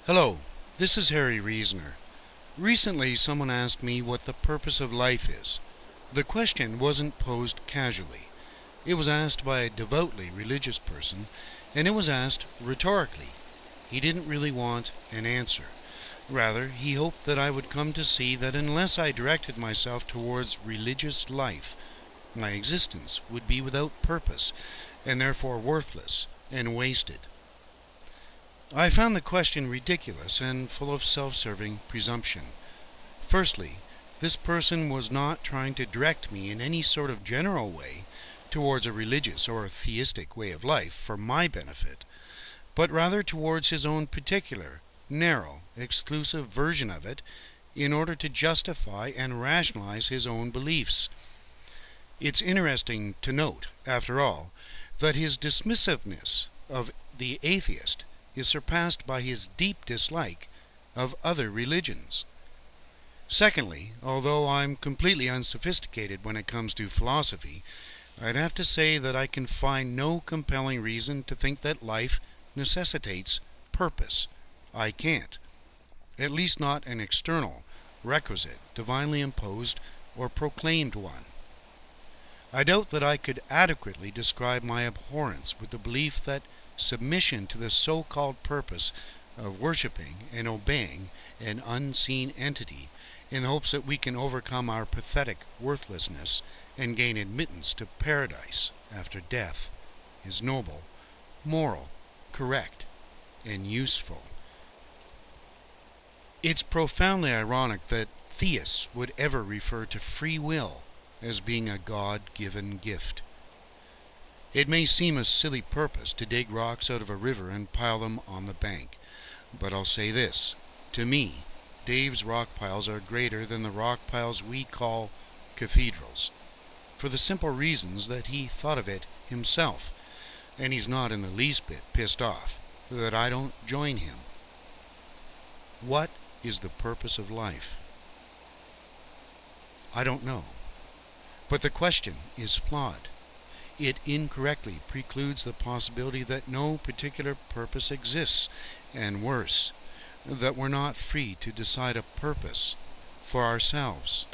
Hello, this is Harry Reasoner. Recently, someone asked me what the purpose of life is. The question wasn't posed casually. It was asked by a devoutly religious person, and it was asked rhetorically. He didn't really want an answer. Rather, he hoped that I would come to see that unless I directed myself towards religious life, my existence would be without purpose, and therefore worthless and wasted. I found the question ridiculous and full of self-serving presumption. Firstly, this person was not trying to direct me in any sort of general way towards a religious or theistic way of life for my benefit, but rather towards his own particular, narrow, exclusive version of it in order to justify and rationalize his own beliefs. It's interesting to note, after all, that his dismissiveness of the atheist is surpassed by his deep dislike of other religions. Secondly, although I'm completely unsophisticated when it comes to philosophy, I'd have to say that I can find no compelling reason to think that life necessitates purpose. I can't. At least not an external, requisite, divinely imposed, or proclaimed one. I doubt that I could adequately describe my abhorrence with the belief that submission to the so-called purpose of worshipping and obeying an unseen entity in the hopes that we can overcome our pathetic worthlessness and gain admittance to paradise after death is noble, moral, correct, and useful. It's profoundly ironic that theists would ever refer to free will as being a God-given gift. It may seem a silly purpose to dig rocks out of a river and pile them on the bank, but I'll say this. To me, Dave's rock piles are greater than the rock piles we call cathedrals, for the simple reasons that he thought of it himself, and he's not in the least bit pissed off that I don't join him. What is the purpose of life? I don't know, but the question is flawed. It incorrectly precludes the possibility that no particular purpose exists, and worse, that we're not free to decide a purpose for ourselves.